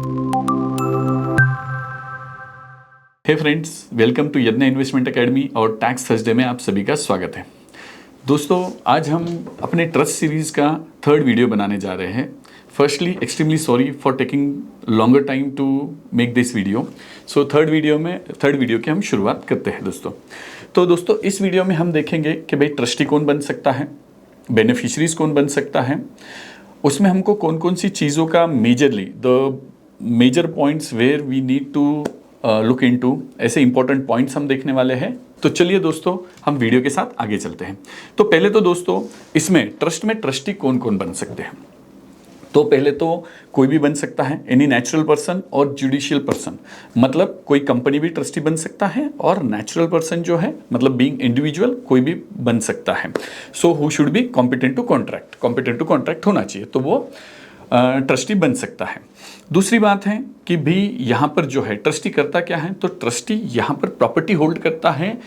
Hey friends, welcome to यज्ञ investment academy और tax Thursday में आप सभी का स्वागत है। दोस्तों, आज हम अपने ट्रस्ट सीरीज़ का थर्ड वीडियो बनाने जा रहे हैं। Firstly extremely sorry for taking longer time to make this video. So third video की हम शुरुआत करते हैं दोस्तों। तो दोस्तों, इस वीडियो में हम देखेंगे कि भाई ट्रस्टी कौन बन सकता है, बेनिफिशरीज कौन बन सकता है, उसमें हमको कौन कौन सी चीज़ों का major points where we need to look into, ऐसे इंपॉर्टेंट पॉइंट्स हम देखने वाले हैं। तो चलिए दोस्तों, हम वीडियो के साथ आगे चलते हैं। तो पहले तो दोस्तों, इसमें ट्रस्ट में ट्रस्टी कौन कौन बन सकते हैं। तो पहले तो कोई भी बन सकता है, एनी नेचुरल पर्सन और जुडिशियल पर्सन। मतलब कोई कंपनी भी ट्रस्टी बन सकता है और नेचुरल पर्सन जो है, मतलब बीइंग इंडिविजुअल, कोई भी बन सकता है। So who should be competent to contract होना चाहिए, तो वो ट्रस्टी बन सकता है। दूसरी बात है कि भी यहाँ पर जो है ट्रस्टी करता क्या है, तो ट्रस्टी यहाँ पर प्रॉपर्टी होल्ड करता है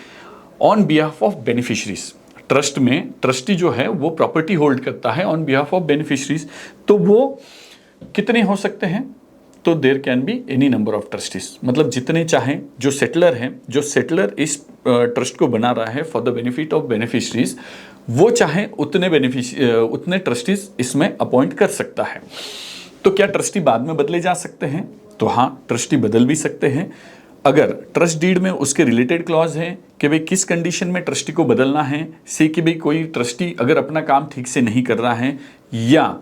on behalf of beneficiaries. Trust में ट्रस्टी जो है वो प्रॉपर्टी होल्ड करता है ऑन बिहाफ ऑफ बेनिफिशरीज। तो वो कितने हो सकते हैं, तो there can be any number of trustees. मतलब जितने चाहें, जो सेटलर इस ट्रस्ट को बना रहा है for the benefit of beneficiaries, वो चाहे उतने ट्रस्टीज इसमें अपॉइंट कर सकता है। तो क्या ट्रस्टी बाद में बदले जा सकते हैं, तो हाँ, ट्रस्टी बदल भी सकते हैं। अगर ट्रस्ट डीड में उसके रिलेटेड क्लॉज है कि भाई किस कंडीशन में ट्रस्टी को बदलना है, से कि भाई कोई ट्रस्टी अगर अपना काम ठीक से नहीं कर रहा है, या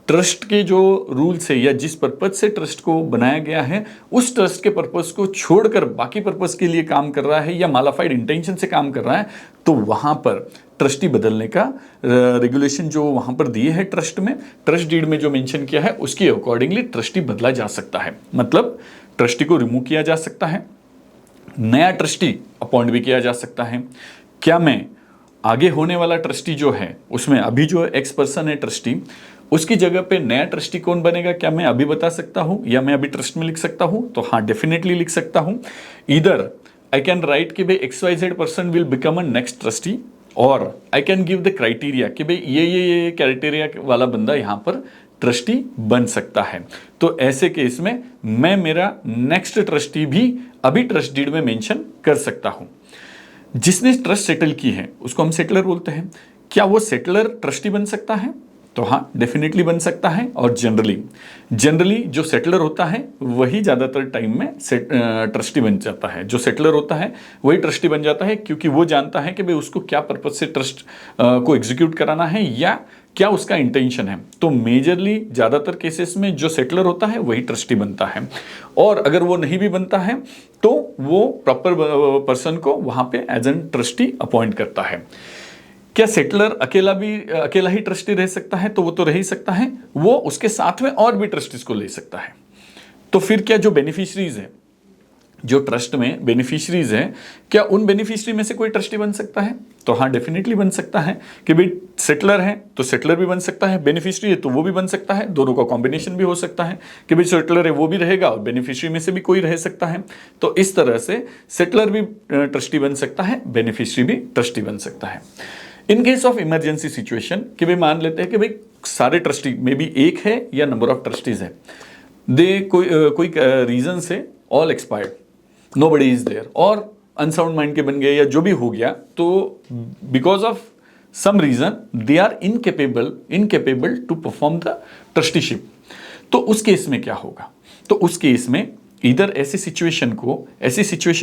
ट्रस्ट के जो रूल्स है या जिस पर्पज से ट्रस्ट को बनाया गया है उस ट्रस्ट के पर्पज को छोड़कर बाकी पर्पज के लिए काम कर रहा है, या मालाफाइड इंटेंशन से काम कर रहा है, तो वहां पर ट्रस्टी बदलने का रेगुलेशन जो वहां पर दिए है ट्रस्ट में, ट्रस्ट डीड में जो मेंशन किया है उसके अकॉर्डिंगली ट्रस्टी बदला जा सकता है। मतलब ट्रस्टी को रिमूव किया जा सकता है, नया ट्रस्टी अपॉइंट भी किया जा सकता है। क्या मैं आगे होने वाला ट्रस्टी जो है उसमें अभी जो एक्स पर्सन है ट्रस्टी, उसकी जगह पे नया ट्रस्टी कौन बनेगा, क्या मैं अभी बता सकता हूं, या मैं अभी ट्रस्ट में लिख सकता हूं, तो हाँ, डेफिनेटली लिख सकता हूं। इधर आई कैन राइट कि भाई XYZ person will become a next trustee, और I can give the criteria कि भाई ये क्राइटेरिया वाला बंदा यहां पर ट्रस्टी बन सकता है। तो ऐसे केस में मैं मेरा नेक्स्ट ट्रस्टी भी अभी ट्रस्ट डीड में मेंशन कर सकता हूं। जिसने ट्रस्ट सेटल की है उसको हम सेटलर बोलते हैं। क्या वो सेटलर ट्रस्टी बन सकता है, तो हाँ, डेफिनेटली बन सकता है। और जनरली जो सेटलर होता है वही ज़्यादातर टाइम में ट्रस्टी बन जाता है। जो सेटलर होता है वही ट्रस्टी बन जाता है, क्योंकि वो जानता है कि भाई उसको क्या पर्पज से ट्रस्ट को एग्जीक्यूट कराना है या क्या उसका इंटेंशन है। तो मेजरली ज़्यादातर केसेस में जो सेटलर होता है वही ट्रस्टी बनता है, और अगर वो नहीं भी बनता है तो वो प्रॉपर पर्सन को वहाँ पे एज एन ट्रस्टी अपॉइंट करता है। क्या सेटलर अकेला ही ट्रस्टी रह सकता है, तो वो तो रह ही सकता है, वो उसके साथ में और भी ट्रस्टीज को ले सकता है। तो फिर क्या जो बेनिफिशरीज है, जो ट्रस्ट में बेनिफिशरीज है, क्या उन बेनिफिशरी में से कोई ट्रस्टी बन सकता है, तो हाँ, डेफिनेटली बन सकता है। कि भाई सेटलर है तो सेटलर भी बन सकता है, बेनिफिशरी है तो वो भी बन सकता है, दोनों का कॉम्बिनेशन भी हो सकता है कि भाई सेटलर है वो भी रहेगा और बेनिफिशरी में से भी कोई रह सकता है। तो इस तरह से सेटलर भी ट्रस्टी बन सकता है, बेनिफिशरी भी ट्रस्टी बन सकता है। In case of emergency situation, कि भाई मान लेते हैं कि भाई सारे ट्रस्टी में भी एक है या नंबर ऑफ ट्रस्टीज है, दे कोई रीजन से all expired, nobody is there, और अनसाउंड माइंड के बन गए या जो भी हो गया, तो because of some reason they are incapable to perform the trusteeship. तो उस केस में क्या होगा, तो उस केस में इधर ऐसी सिचुएशन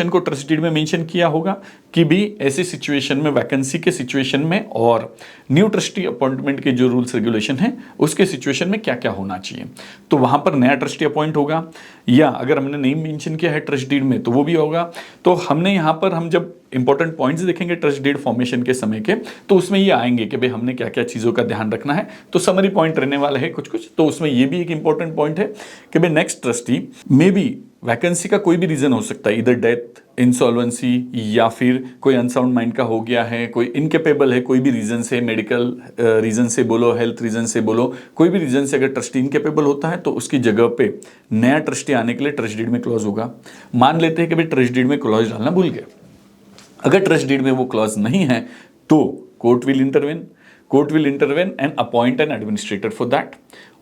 को ट्रस्ट डीड में मेंशन किया होगा कि भी ऐसी सिचुएशन में, वैकेंसी के सिचुएशन में और न्यू ट्रस्टी अपॉइंटमेंट के जो रूल्स रेगुलेशन है उसके सिचुएशन में क्या क्या होना चाहिए। तो वहां पर नया ट्रस्टी अपॉइंट होगा, या अगर हमने नेम मेंशन किया है ट्रस्ट डीड में तो वो भी होगा। तो हमने यहाँ पर हम जब इंपॉर्टेंट पॉइंट्स देखेंगे ट्रस्ट डीड फॉर्मेशन के समय के, तो उसमें ये आएंगे कि भाई हमने क्या क्या चीज़ों का ध्यान रखना है। तो समरी पॉइंट रहने वाले हैं कुछ, तो उसमें ये भी एक इंपॉर्टेंट पॉइंट है कि भाई नेक्स्ट ट्रस्टी में भी वैकेंसी का कोई भी रीजन हो सकता है, इधर डेथ, इंसॉल्वेंसी, या फिर कोई अनसाउंड माइंड का हो गया है, कोई इनकेपेबल है, कोई भी रीजन से, मेडिकल रीजन से बोलो, हेल्थ रीजन से बोलो, कोई भी रीजन से अगर ट्रस्टी इनकेपेबल होता है तो उसकी जगह पे नया ट्रस्टी आने के लिए ट्रस्ट डीड में क्लॉज होगा। मान लेते हैं कि भाई ट्रस्ट डीड में क्लॉज डालना भूल गए, अगर ट्रस्ट डीड में वो क्लॉज नहीं है तो court will intervene and appoint an administrator for that,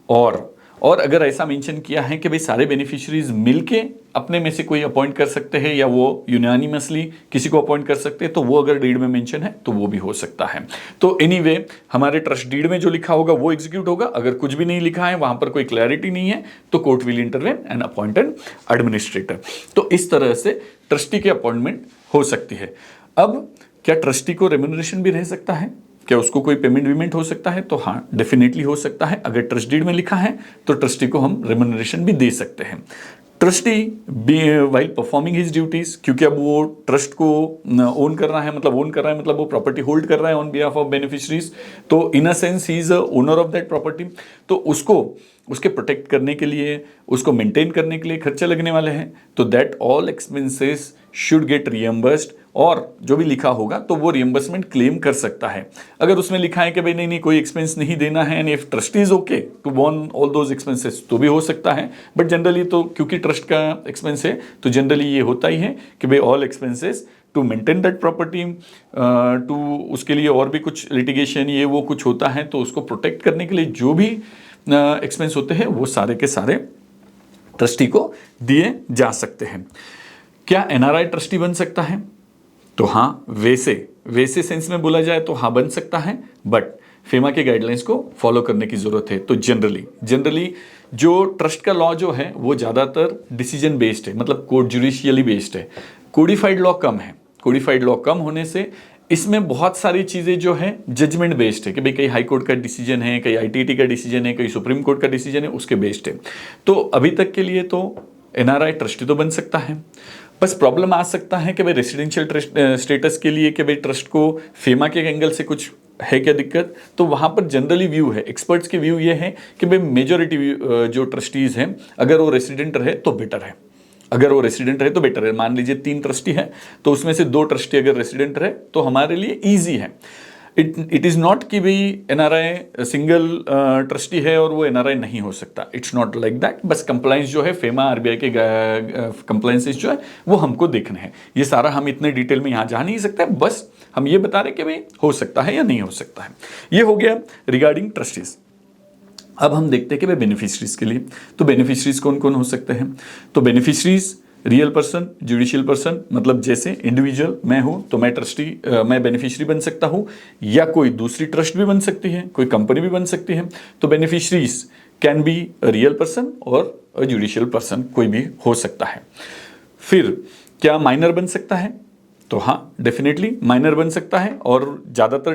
और और अगर ऐसा मेंशन किया है कि भाई सारे बेनिफिशियरीज मिलके अपने में से कोई अपॉइंट कर सकते हैं या वो यूनानिमसली किसी को अपॉइंट कर सकते हैं, तो वो अगर डीड में मेंशन है तो वो भी हो सकता है। तो एनीवे हमारे ट्रस्ट डीड में जो लिखा होगा वो एग्जीक्यूट होगा। अगर कुछ भी नहीं लिखा है, वहां पर कोई क्लैरिटी नहीं है, तो court will intervene and appoint an administrator. तो इस तरह से ट्रस्टी की अपॉइंटमेंट हो सकती है। अब क्या ट्रस्टी को रेम्यूनरेशन भी रह सकता है? क्या उसको कोई पेमेंट वेमेंट हो सकता है? तो हाँ, डेफिनेटली हो सकता है। अगर ट्रस्ट डीड में लिखा है तो ट्रस्टी को हम रेम्यूनरेशन भी दे सकते हैं। Trustee while performing his duties, क्योंकि अब वो ट्रस्ट को ओन कर रहा है, मतलब वो प्रॉपर्टी होल्ड कर रहा है ऑन बिहाफ ऑफ बेनिफिशरीज, तो in a sense he is a owner of that property. तो उसको उसके प्रोटेक्ट करने के लिए, उसको मेंटेन करने के लिए खर्चे लगने वाले हैं, तो that all expenses should get reimbursed, और जो भी लिखा होगा तो वो रियम्बर्समेंट क्लेम कर सकता है। अगर उसमें लिखा है कि भाई नहीं कोई एक्सपेंस नहीं देना है and if trustee is okay to born all those expenses, तो भी हो सकता है। बट जनरली तो क्योंकि ट्रस्ट का एक्सपेंस है, तो जनरली ये होता ही है कि भाई all expenses to maintain that property, to उसके लिए और भी कुछ लिटिगेशन ये वो कुछ होता है, तो उसको प्रोटेक्ट करने के लिए जो भी एक्सपेंस होते हैं वो सारे के सारे ट्रस्टी को दिए जा सकते हैं। क्या एनआरआई ट्रस्टी बन सकता है? तो हाँ, वैसे सेंस में बोला जाए तो हाँ बन सकता है, बट फेमा के गाइडलाइंस को फॉलो करने की जरूरत है। तो जनरली जो ट्रस्ट का लॉ जो है वो ज़्यादातर डिसीजन बेस्ड है, मतलब कोर्ट जुडिशियली बेस्ड है। कोडिफाइड लॉ कम है। कोडिफाइड लॉ कम होने से इसमें बहुत सारी चीज़ें जो है जजमेंट बेस्ड है कि भाई कहीं हाई कोर्ट का डिसीजन है, कहीं आईटीटी का डिसीजन है, कहीं सुप्रीम कोर्ट का डिसीजन है, उसके बेस्ड है। तो अभी तक के लिए तो एनआरआई ट्रस्टी तो बन सकता है। बस प्रॉब्लम आ सकता है कि भाई रेसिडेंशियल स्टेटस के लिए कि भाई ट्रस्ट को फेमा के एंगल से कुछ है क्या दिक्कत, तो वहां पर जनरली व्यू है, एक्सपर्ट्स के व्यू ये है कि भाई मेजोरिटी जो ट्रस्टीज हैं अगर वो रेसिडेंट रहे तो बेटर है। अगर वो रेसिडेंट रहे तो बेटर है। मान लीजिए 3 ट्रस्टी है, तो उसमें से 2 ट्रस्टी अगर रेसिडेंट रहे तो हमारे लिए ईजी है। इट इज़ नॉट कि भाई एनआरआई सिंगल ट्रस्टी है और वो एनआरआई नहीं हो सकता। It's not like that. बस कंप्लाइंस जो है फेमा आरबीआई के कंप्लाइंसेस जो है वो हमको देखने हैं। ये सारा हम इतने डिटेल में यहाँ जा नहीं सकते, बस हम ये बता रहे कि भाई हो सकता है या नहीं हो सकता है। ये हो गया रिगार्डिंग ट्रस्टीज। अब हम देखते हैं कि भाई बेनिफिशरीज के लिए, तो बेनिफिशरीज कौन कौन हो सकते हैं। तो beneficiaries real person, judicial person, मतलब जैसे इंडिविजुअल मैं हूं तो मैं ट्रस्टी, मैं बेनिफिशरी बन सकता हूं, या कोई दूसरी ट्रस्ट भी बन सकती है, कोई कंपनी भी बन सकती है। तो beneficiaries can be a real person और जुडिशियल पर्सन, कोई भी हो सकता है। फिर क्या माइनर बन सकता है? तो हाँ, डेफिनेटली माइनर बन सकता है। और ज़्यादातर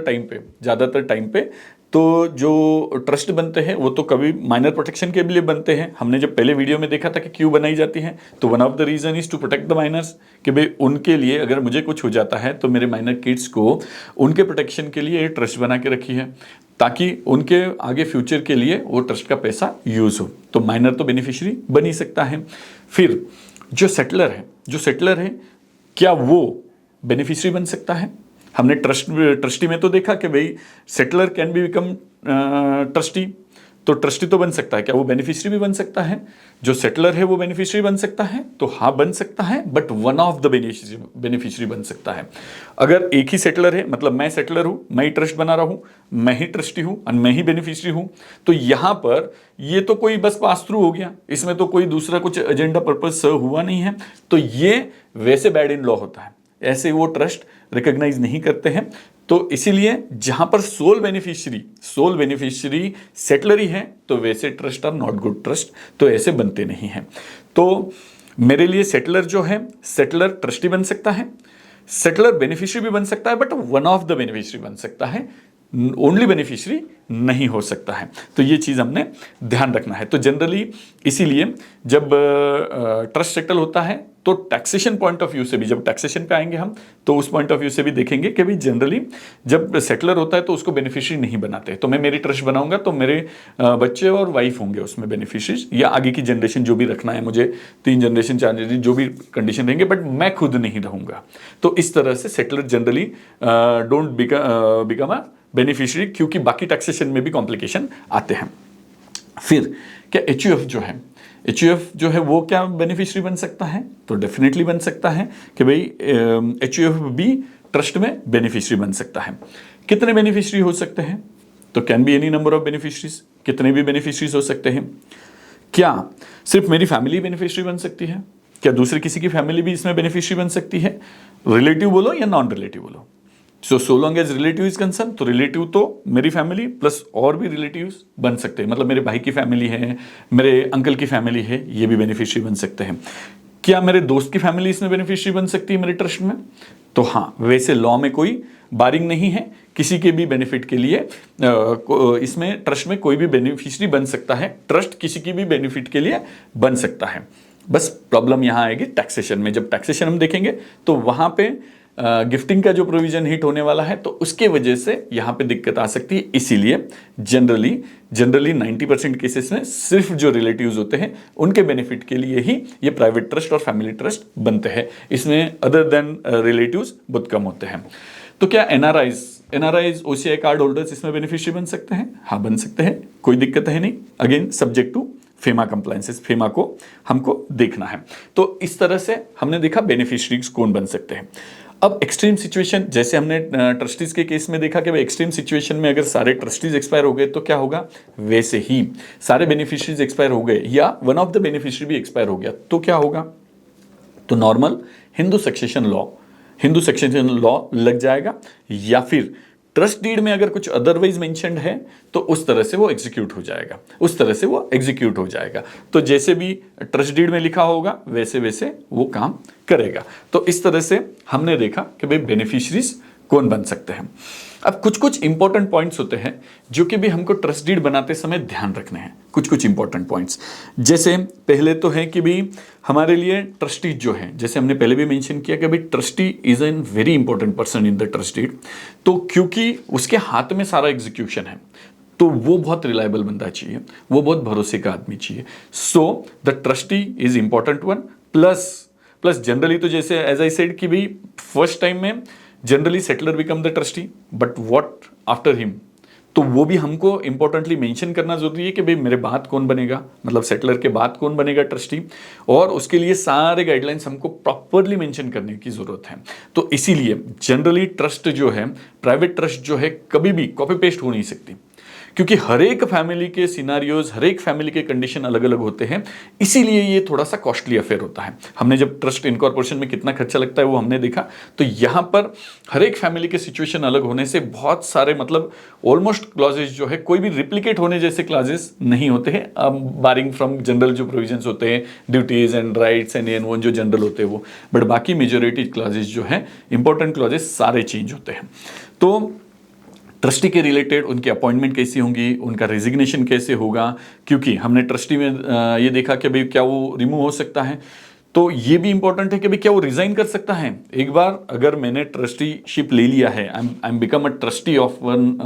टाइम पे तो जो ट्रस्ट बनते हैं वो तो कभी माइनर प्रोटेक्शन के लिए बनते हैं। हमने जब पहले वीडियो में देखा था कि क्यों बनाई जाती है, तो one of the reason is to protect the minors, कि भाई उनके लिए अगर मुझे कुछ हो जाता है तो मेरे माइनर किड्स को उनके प्रोटेक्शन के लिए ट्रस्ट बना के रखी है, ताकि उनके आगे फ्यूचर के लिए वो ट्रस्ट का पैसा यूज हो। तो माइनर तो बेनिफिशियरी बन ही सकता है। फिर जो सेटलर है क्या वो बेनिफिशियरी बन सकता है? हमने ट्रस्टी में तो देखा कि भाई settler can be become trustee, तो ट्रस्टी तो बन सकता है। क्या वो बेनिफिशियरी भी बन सकता है? जो सेटलर है वो बेनिफिशियरी बन सकता है? तो हाँ बन सकता है, but one of the beneficiary बन सकता है। अगर एक ही सेटलर है, मतलब मैं सेटलर हूं, मैं ही ट्रस्ट बना रहा हूं, मैं ही ट्रस्टी हूं और मैं ही बेनिफिशियरी हूं, तो यहां पर ये तो कोई बस पास थ्रू हो गया, इसमें तो कोई दूसरा कुछ एजेंडा पर्पज सर्व हुआ नहीं है। तो ये वैसे बैड इन लॉ होता है, ऐसे वो ट्रस्ट रिकॉग्नाइज नहीं करते हैं। तो इसीलिए जहां पर सोल बेनिफिशियरी सेटलर ही है, तो वैसे trust are not good trust, तो ऐसे बनते नहीं हैं। तो मेरे लिए सेटलर जो है, सेटलर ट्रस्टी बन सकता है, सेटलर बेनिफिशियरी भी बन सकता है, but one of the beneficiary बन सकता है, ओनली बेनिफिशियरी नहीं हो सकता है। तो ये चीज़ हमने ध्यान रखना है। तो जनरली इसीलिए जब ट्रस्ट सेटल होता है तो टैक्सेशन पॉइंट ऑफ व्यू से भी, जब टैक्सेशन पे आएंगे हम, तो उस पॉइंट ऑफ व्यू से भी देखेंगे कि भाई जनरली जब सेटलर होता है तो उसको बेनिफिशियरी नहीं बनाते। तो मैं मेरी ट्रस्ट बनाऊंगा तो मेरे बच्चे और वाइफ होंगे उसमें बेनिफिशियरीज, या आगे की जनरेशन जो भी रखना है मुझे, 3 जनरेशन 4 जनरेशन जो भी कंडीशन रहेंगे, बट मैं खुद नहीं रहूंगा। तो इस तरह से settler generally don't become a beneficiary, क्योंकि बाकी टैक्सेशन में भी कॉम्प्लिकेशन आते हैं। फिर क्या एचयूएफ जो है वो क्या बेनिफिशियरी बन सकता है? तो डेफिनेटली बन सकता है कि भाई एचयूएफ भी ट्रस्ट में बेनिफिशियरी बन सकता है। कितने बेनिफिशियरी हो सकते हैं? तो can be any number of beneficiaries, कितने भी बेनिफिशियरीज हो सकते हैं। क्या सिर्फ मेरी फैमिली बेनिफिशियरी बन सकती है? क्या दूसरे किसी की फैमिली भी इसमें बेनिफिशियरी बन सकती है? रिलेटिव बोलो या नॉन रिलेटिव बोलो, so long as relative is concern, तो रिलेटिव तो मेरी फैमिली प्लस और भी रिलेटिव्स बन सकते हैं, मतलब मेरे भाई की फैमिली है, मेरे अंकल की फैमिली है, ये भी बेनिफिशियरी बन सकते हैं। क्या मेरे दोस्त की फैमिली इसमें बेनिफिशियरी बन सकती है मेरे ट्रस्ट में? तो हाँ, वैसे लॉ में कोई बारिंग नहीं है, किसी के भी बेनिफिट के लिए इसमें ट्रस्ट में कोई भी बेनिफिशियरी बन सकता है, ट्रस्ट किसी की भी बेनिफिट के लिए बन सकता है। बस प्रॉब्लम यहाँ आएगी टैक्सेशन में। जब टैक्सेशन हम देखेंगे तो वहां पे गिफ्टिंग का जो प्रोविजन हिट होने वाला है, तो उसके वजह से यहां पे दिक्कत आ सकती है। इसीलिए जनरली 90% केसेस में सिर्फ जो रिलेटिव्स होते हैं उनके बेनिफिट के लिए ही ये प्राइवेट ट्रस्ट और फैमिली ट्रस्ट बनते हैं। इसमें अदर देन रिलेटिव्स बहुत कम होते हैं। तो क्या एनआरआईज ओसीआई कार्ड होल्डर्स इसमें बेनिफिशियरी बन सकते हैं? हाँ, बन सकते हैं, कोई दिक्कत है नहीं। Again subject to FEMA compliances, FEMA को हमको देखना है। तो इस तरह से हमने देखा बेनिफिशियरीज कौन बन सकते हैं। अब एक्सट्रीम सिचुएशन, जैसे हमने ट्रस्टीज के केस में देखा कि भाई एक्सट्रीम सिचुएशन में अगर सारे ट्रस्टीज एक्सपायर हो गए तो क्या होगा, वैसे ही सारे बेनिफिशियरीज एक्सपायर हो गए या वन ऑफ द बेनिफिशियरी भी एक्सपायर हो गया तो क्या होगा, तो नॉर्मल हिंदू सक्सेशन लॉ लग जाएगा, या फिर ट्रस्ट डीड में अगर कुछ अदरवाइज मेंशन्ड है तो उस तरह से वो एग्जीक्यूट हो जाएगा, तो जैसे भी ट्रस्ट डीड में लिखा होगा वैसे वैसे वो काम करेगा। तो इस तरह से हमने देखा कि भाई बेनिफिशियरीज कौन बन सकते हैं। अब कुछ इंपॉर्टेंट पॉइंट्स होते हैं जो कि भी हमको ट्रस्ट डीड बनाते समय ध्यान रखने हैं, कुछ इंपॉर्टेंट पॉइंट्स। जैसे पहले तो है कि भी हमारे लिए ट्रस्टी जो है, जैसे हमने पहले भी मेंशन किया कि भाई trustee is an very important person in the trust deed. तो क्योंकि उसके हाथ में सारा एग्जीक्यूशन है तो वो बहुत रिलायबल बंदा चाहिए, वो बहुत भरोसे का आदमी चाहिए। So the trustee is important one. Plus generally तो जैसे एज आई सेड कि भाई फर्स्ट टाइम में generally settler become the trustee, but what after him, तो वो भी हमको इंपॉर्टेंटली मेंशन करना जरूरी है कि भाई मेरे बाद कौन बनेगा, मतलब सेटलर के बाद कौन बनेगा ट्रस्टी, और उसके लिए सारे गाइडलाइंस हमको प्रॉपरली मेंशन करने की जरूरत है। तो इसीलिए जनरली ट्रस्ट जो है, प्राइवेट ट्रस्ट जो है, कभी भी कॉपी पेस्ट हो नहीं सकती, क्योंकि हर एक फैमिली के सिनारियोज, हर एक फैमिली के कंडीशन अलग अलग होते हैं, इसीलिए ये थोड़ा सा कॉस्टली अफेयर होता है। हमने जब ट्रस्ट इनकॉर्पोरेशन में कितना खर्चा लगता है वो हमने देखा, तो यहाँ पर हर एक फैमिली के सिचुएशन अलग होने से बहुत सारे, मतलब ऑलमोस्ट क्लॉजेज जो है कोई भी रिप्लिकेट होने जैसे क्लॉजेस नहीं होते हैं, बारिंग फ्रॉम जनरल जो प्रोविजंस होते हैं, ड्यूटीज एंड राइट्स एंड वो जो जनरल होते हैं वो, बट बाकी मेजोरिटी क्लॉजेज जो है, इंपॉर्टेंट क्लॉजेस सारे चेंज होते हैं। तो ट्रस्टी के रिलेटेड उनकी अपॉइंटमेंट कैसी होंगी, उनका रेजिग्नेशन कैसे होगा, क्योंकि हमने ट्रस्टी में ये देखा कि भाई क्या वो रिमूव हो सकता है, तो ये भी इंपॉर्टेंट है कि भाई क्या वो रिजाइन कर सकता है। एक बार अगर मैंने ट्रस्टीशिप ले लिया है, I am become a trustee of one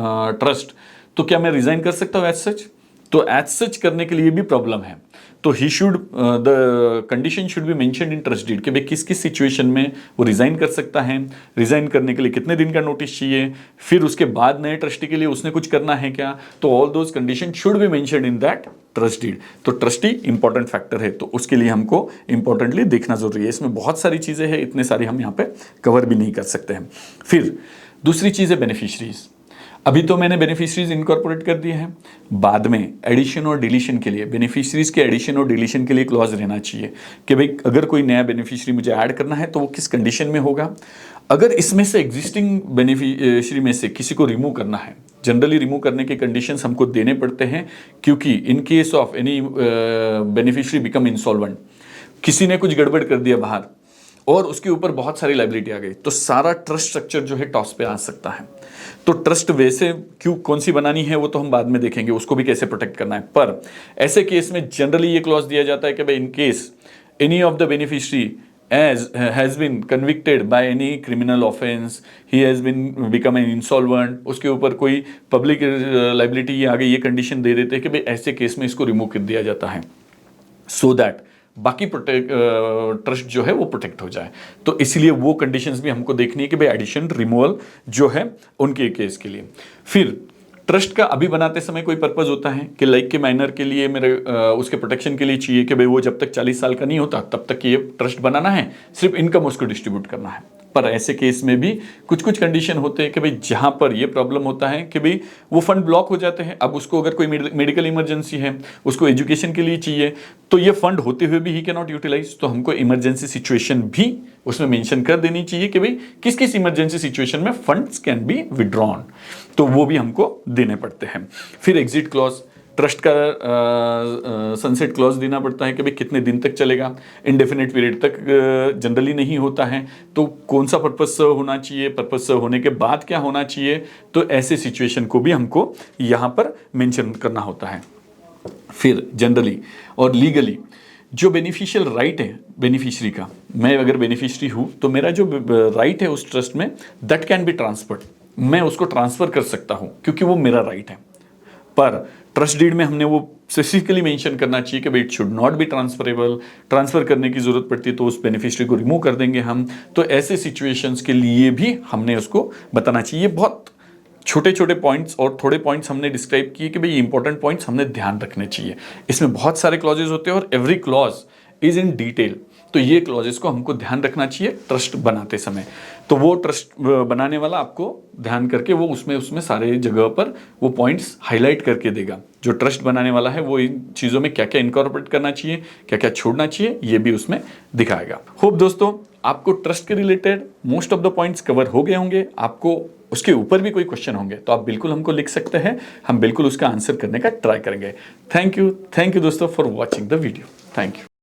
trust, तो क्या मैं रिजाइन कर सकता हूँ एज सच? तो एज सच करने के लिए भी प्रॉब्लम है। तो he should, the condition should be mentioned in trust deed कि भाई किस किस सिचुएशन में वो रिजाइन कर सकता है, रिजाइन करने के लिए कितने दिन का नोटिस चाहिए, फिर उसके बाद नए ट्रस्टी के लिए उसने कुछ करना है क्या, तो all those condition should be mentioned in that trust deed. तो ट्रस्टी इंपॉर्टेंट फैक्टर है, तो उसके लिए हमको इंपॉर्टेंटली देखना जरूरी है। इसमें बहुत सारी चीजें हैं, इतने सारी हम यहाँ पे कवर भी नहीं कर सकते हैं। फिर दूसरी चीज है बेनिफिशरीज। अभी तो मैंने बेनिफिशरीज इनकॉर्पोरेट कर दिए हैं, बाद में एडिशन और डिलीशन के लिए, बेनिफिशरीज के एडिशन और डिलीशन के लिए क्लॉज रहना चाहिए कि भाई अगर कोई नया बेनिफिशरी मुझे ऐड करना है तो वो किस कंडीशन में होगा। अगर इसमें से एग्जिस्टिंग बेनिफिशरी में से किसी को रिमूव करना है, जनरली रिमूव करने के कंडीशंस हमको देने पड़ते हैं, क्योंकि in case of any beneficiary become insolvent, किसी ने कुछ गड़बड़ कर दिया बाहर और उसके ऊपर बहुत सारी लायबिलिटी आ गई, तो सारा ट्रस्ट स्ट्रक्चर जो है टॉस पे आ सकता है। तो ट्रस्ट वैसे कौन सी बनानी है वो तो हम बाद में देखेंगे, उसको भी कैसे प्रोटेक्ट करना है। पर ऐसे केस में जनरली ये क्लॉज दिया जाता है कि भाई in case any of the beneficiary has been convicted by any criminal offense, he has been become an insolvent, उसके ऊपर कोई पब्लिक लाइबिलिटी आ गई, ये कंडीशन दे देते हैं कि भाई ऐसे केस में इसको रिमूव कर दिया जाता है, सो दैट बाकी ट्रस्ट जो है वो प्रोटेक्ट हो जाए। तो इसलिए वो कंडीशंस भी हमको देखनी है कि भाई एडिशन रिमूवल जो है उनके केस के लिए। फिर ट्रस्ट का अभी बनाते समय कोई पर्पस होता है कि लाइक के माइनर के लिए मेरे उसके प्रोटेक्शन के लिए चाहिए कि भाई वो जब तक 40 साल का नहीं होता तब तक ये ट्रस्ट बनाना है, सिर्फ इनकम उसको डिस्ट्रीब्यूट करना है, पर ऐसे केस में भी कुछ कुछ कंडीशन होते हैं कि भाई जहां पर ये प्रॉब्लम होता है कि भाई वो फंड ब्लॉक हो जाते हैं। अब उसको अगर कोई मेडिकल इमरजेंसी है, उसको एजुकेशन के लिए चाहिए, तो ये फंड होते हुए भी ही कैन नॉट यूटिलाइज, तो हमको इमरजेंसी सिचुएशन भी उसमें मेंशन कर देनी चाहिए कि भाई किस किस इमरजेंसी सिचुएशन में फंड्स कैन बी विड्रॉन, तो वो भी हमको देने पड़ते हैं। फिर एग्जिट क्लॉज, ट्रस्ट का सनसेट क्लॉज देना पड़ता है कि भाई कितने दिन तक चलेगा, इंडेफिनिट पीरियड तक जनरली नहीं होता है, तो कौन सा पर्पस सर्व होना चाहिए, पर्पस सर्व होने के बाद क्या होना चाहिए, तो ऐसे सिचुएशन को भी हमको यहाँ पर मेंशन करना होता है। फिर जनरली और लीगली जो बेनिफिशियल राइट है बेनिफिशियरी का, मैं अगर बेनिफिशियरी हूँ तो मेरा जो राइट है उस ट्रस्ट में, दैट कैन बी ट्रांसफर्ड, मैं उसको ट्रांसफर कर सकता हूँ क्योंकि वो मेरा राइट है। पर ट्रस्ट डीड में हमने वो स्पेसिफिकली मेंशन करना चाहिए कि it should not be transferable, transfer करने की जरूरत पड़ती है तो उस बेनिफिशियरी को रिमूव कर देंगे हम। तो ऐसे सिचुएशंस के लिए भी हमने उसको बताना चाहिए। बहुत छोटे छोटे पॉइंट्स और थोड़े पॉइंट्स हमने डिस्क्राइब किए कि भाई इंपॉर्टेंट पॉइंट्स हमने ध्यान रखने चाहिए। इसमें बहुत सारे क्लॉजेज होते हैं और every clause is in detail, तो ये क्लॉजेस को हमको ध्यान रखना चाहिए ट्रस्ट बनाते समय। तो वो ट्रस्ट बनाने वाला आपको ध्यान करके वो उसमें सारे जगह पर वो पॉइंट्स हाईलाइट करके देगा। जो ट्रस्ट बनाने वाला है वो इन चीज़ों में क्या क्या इनकॉर्पोरेट करना चाहिए, क्या क्या छोड़ना चाहिए, ये भी उसमें दिखाएगा। होप दोस्तों आपको ट्रस्ट के related most of the points cover हो गए होंगे। आपको उसके ऊपर भी कोई क्वेश्चन होंगे तो आप बिल्कुल हमको लिख सकते हैं, हम बिल्कुल उसका आंसर करने का ट्राई करेंगे। थैंक यू दोस्तों for watching the video. Thank you.